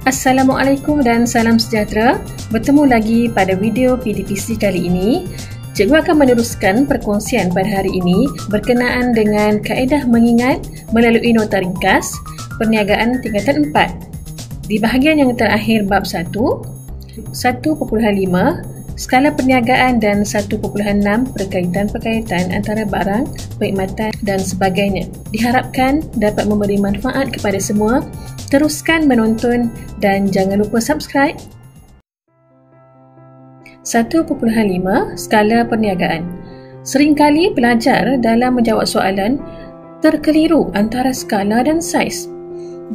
Assalamualaikum dan salam sejahtera. Bertemu lagi pada video PDPC kali ini. Cikgu akan meneruskan perkongsian pada hari ini berkenaan dengan kaedah mengingat melalui nota ringkas perniagaan tingkatan 4. Di bahagian yang terakhir bab 1, 1.5, skala perniagaan dan 1.6 perkaitan-perkaitan antara barang, perkhidmatan dan sebagainya. Diharapkan dapat memberi manfaat kepada semua. Teruskan menonton dan jangan lupa subscribe. 1.5 Skala perniagaan. Seringkali pelajar dalam menjawab soalan terkeliru antara skala dan saiz.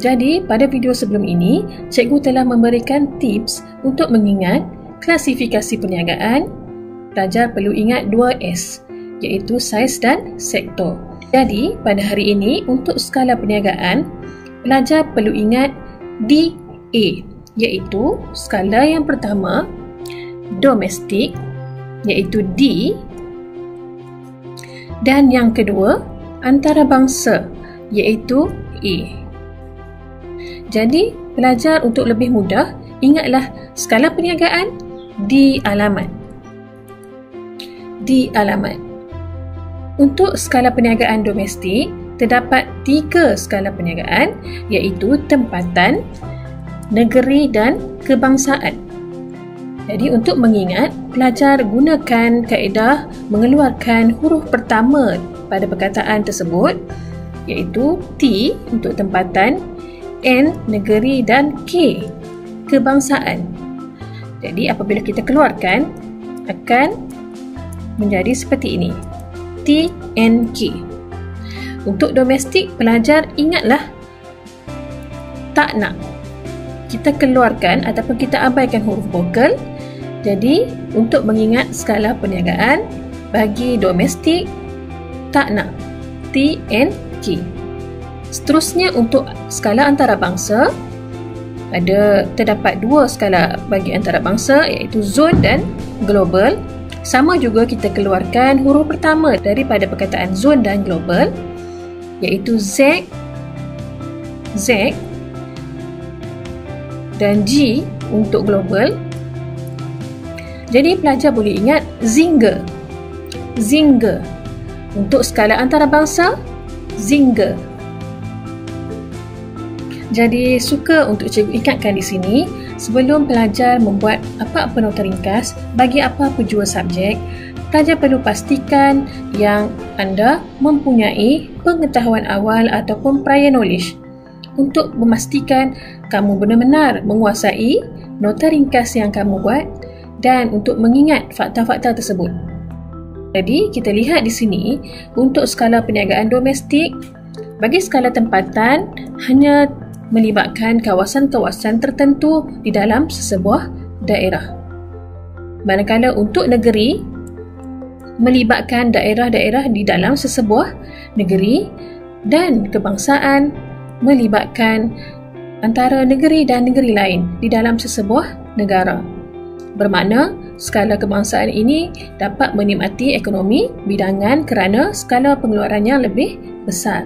Jadi, pada video sebelum ini, cikgu telah memberikan tips untuk mengingat klasifikasi perniagaan. Pelajar perlu ingat 2S, iaitu saiz dan sektor. Jadi, pada hari ini, untuk skala perniagaan, pelajar perlu ingat DA, iaitu skala yang pertama, domestik, iaitu D, dan yang kedua, antarabangsa, iaitu A. Jadi, pelajar untuk lebih mudah, ingatlah skala perniagaan di alamat. Di alamat. Untuk skala perniagaan domestik, terdapat 3 skala perniagaan, iaitu tempatan, negeri dan kebangsaan. Jadi untuk mengingat, pelajar gunakan kaedah mengeluarkan huruf pertama pada perkataan tersebut, iaitu T untuk tempatan, N negeri dan K kebangsaan. Jadi apabila kita keluarkan, akan menjadi seperti ini, TNK. Untuk domestik, pelajar ingatlah tak nak. Kita keluarkan ataupun kita abaikan huruf vokal. Jadi, untuk mengingat skala perniagaan bagi domestik, tak nak, TNK. Seterusnya untuk skala antarabangsa, terdapat 2 skala bagi antarabangsa, iaitu zon dan global. Sama juga kita keluarkan huruf pertama daripada perkataan zon dan global, iaitu Z dan G untuk global. Jadi pelajar boleh ingat Zingga. Untuk skala antarabangsa, Zingga. Jadi suka untuk cikgu ingatkan di sini, sebelum pelajar membuat apa-apa nota ringkas bagi apa-apa jua subjek, pelajar perlu pastikan yang anda mempunyai pengetahuan awal ataupun prior knowledge untuk memastikan kamu benar-benar menguasai nota ringkas yang kamu buat dan untuk mengingat fakta-fakta tersebut. Jadi, kita lihat di sini untuk skala perniagaan domestik, bagi skala tempatan hanya melibatkan kawasan-kawasan tertentu di dalam sesebuah daerah. Manakala untuk negeri, melibatkan daerah-daerah di dalam sesebuah negeri, dan kebangsaan melibatkan antara negeri dan negeri lain di dalam sesebuah negara. Bermakna, skala kebangsaan ini dapat menikmati ekonomi bidangan kerana skala pengeluarannya lebih besar.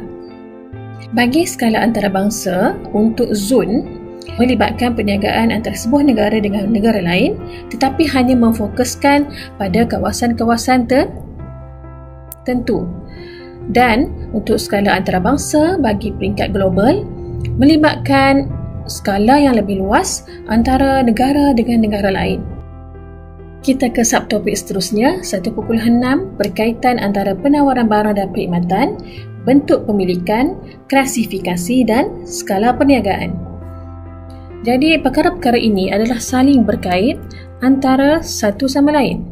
Bagi skala antarabangsa, untuk zon melibatkan perniagaan antara sebuah negara dengan negara lain, tetapi hanya memfokuskan pada kawasan-kawasan tertentu. Dan untuk skala antarabangsa bagi peringkat global, melibatkan skala yang lebih luas antara negara dengan negara lain. Kita ke subtopik seterusnya, 1.6 berkaitan antara penawaran barang dan perkhidmatan, bentuk pemilikan, klasifikasi dan skala perniagaan. Jadi perkara-perkara ini adalah saling berkait antara satu sama lain.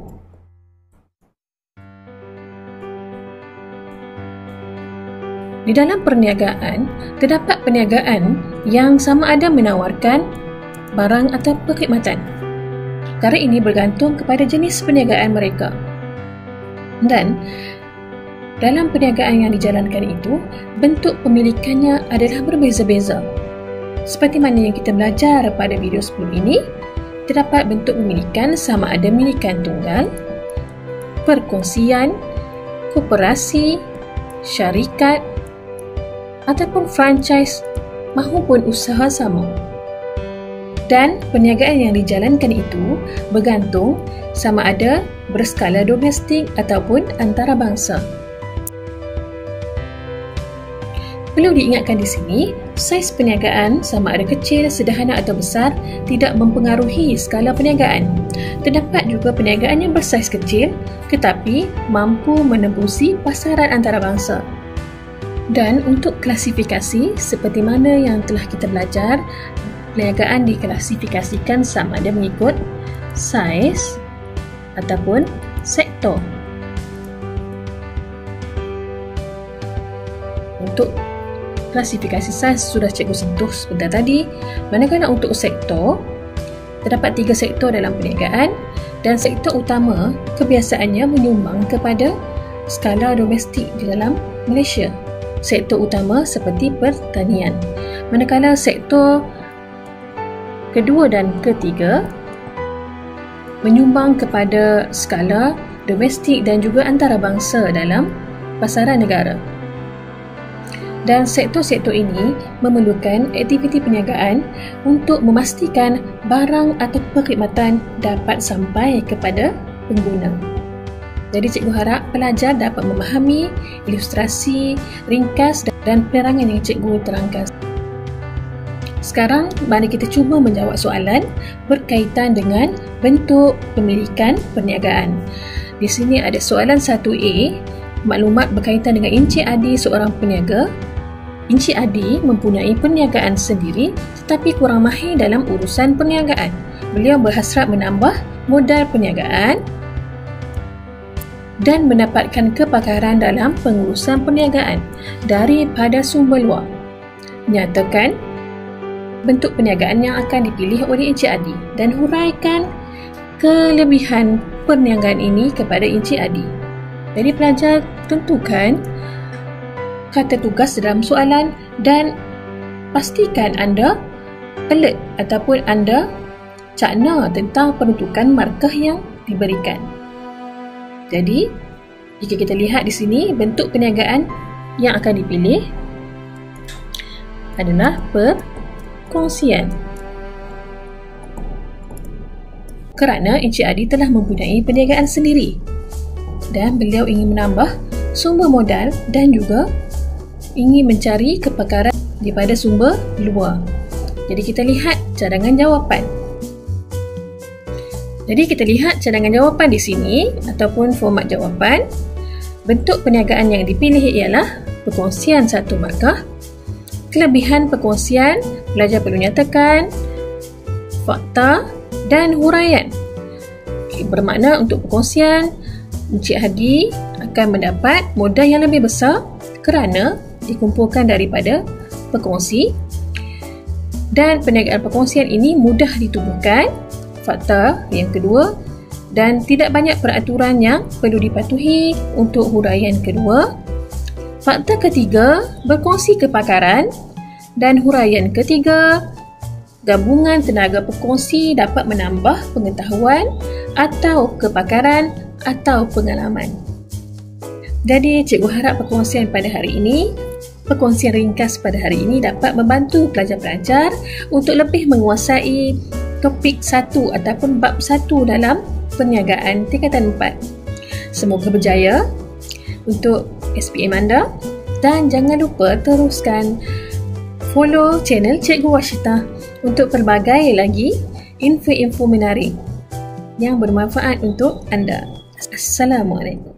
Di dalam perniagaan, terdapat perniagaan yang sama ada menawarkan barang atau perkhidmatan. Perkara ini bergantung kepada jenis perniagaan mereka. Dan dalam perniagaan yang dijalankan itu, bentuk pemilikannya adalah berbeza-beza. Seperti mana yang kita belajar pada video sebelum ini, terdapat bentuk pemilikan sama ada milikan tunggal, perkongsian, koperasi, syarikat, ataupun franchise maupun usaha sama. Dan perniagaan yang dijalankan itu bergantung sama ada berskala domestik ataupun antarabangsa. Perlu diingatkan di sini, saiz perniagaan sama ada kecil, sederhana atau besar tidak mempengaruhi skala perniagaan. Terdapat juga perniagaan yang bersaiz kecil tetapi mampu menembusi pasaran antarabangsa. Dan untuk klasifikasi, seperti mana yang telah kita belajar, perniagaan diklasifikasikan sama ada mengikut saiz ataupun sektor. Untuk klasifikasi saiz sudah cikgu sentuh sebentar tadi, manakala untuk sektor, terdapat 3 sektor dalam perniagaan dan sektor utama kebiasaannya menyumbang kepada skala domestik di dalam Malaysia. Sektor utama seperti pertanian, manakala sektor kedua dan ketiga menyumbang kepada skala domestik dan juga antarabangsa dalam pasaran negara. Dan sektor-sektor ini memerlukan aktiviti perniagaan untuk memastikan barang atau perkhidmatan dapat sampai kepada pengguna. Jadi cikgu harap pelajar dapat memahami ilustrasi, ringkas dan penerangan yang cikgu terangkan. Sekarang mari kita cuba menjawab soalan berkaitan dengan bentuk pemilikan perniagaan. Di sini ada soalan 1A, maklumat berkaitan dengan Encik Adi seorang peniaga. Encik Adi mempunyai perniagaan sendiri tetapi kurang mahir dalam urusan perniagaan. Beliau berhasrat menambah modal perniagaan dan mendapatkan kepakaran dalam pengurusan perniagaan daripada sumber luar. Nyatakan bentuk perniagaan yang akan dipilih oleh Encik Adi dan huraikan kelebihan perniagaan ini kepada Encik Adi. Jadi pelajar tentukan kata tugas dalam soalan dan pastikan anda alert ataupun anda cakna tentang peruntukan markah yang diberikan. Jadi, jika kita lihat di sini, bentuk perniagaan yang akan dipilih adalah perkongsian. Kerana Encik Adi telah mempunyai perniagaan sendiri dan beliau ingin menambah sumber modal dan juga ingin mencari kepakaran daripada sumber luar. Jadi kita lihat cadangan jawapan. Jadi kita lihat cadangan jawapan di sini ataupun format jawapan. Bentuk perniagaan yang dipilih ialah perkongsian satu markah. Kelebihan perkongsian, pelajar perlu nyatakan fakta dan huraian. Bermakna untuk perkongsian, Encik Hadi akan mendapat modal yang lebih besar kerana dikumpulkan daripada perkongsi, dan perniagaan perkongsian ini mudah ditubuhkan, fakta yang kedua, dan tidak banyak peraturan yang perlu dipatuhi untuk huraian kedua. Fakta ketiga, berkongsi kepakaran, dan huraian ketiga, gabungan tenaga perkongsi dapat menambah pengetahuan atau kepakaran atau pengalaman. Jadi cikgu harap perkongsian pada hari ini, perkongsian ringkas pada hari ini dapat membantu pelajar-pelajar untuk lebih menguasai topik 1 ataupun bab 1 dalam perniagaan tingkatan 4. Semoga berjaya untuk SPM anda dan jangan lupa teruskan follow channel Cikgu Washita untuk pelbagai lagi info-info menarik yang bermanfaat untuk anda. Assalamualaikum.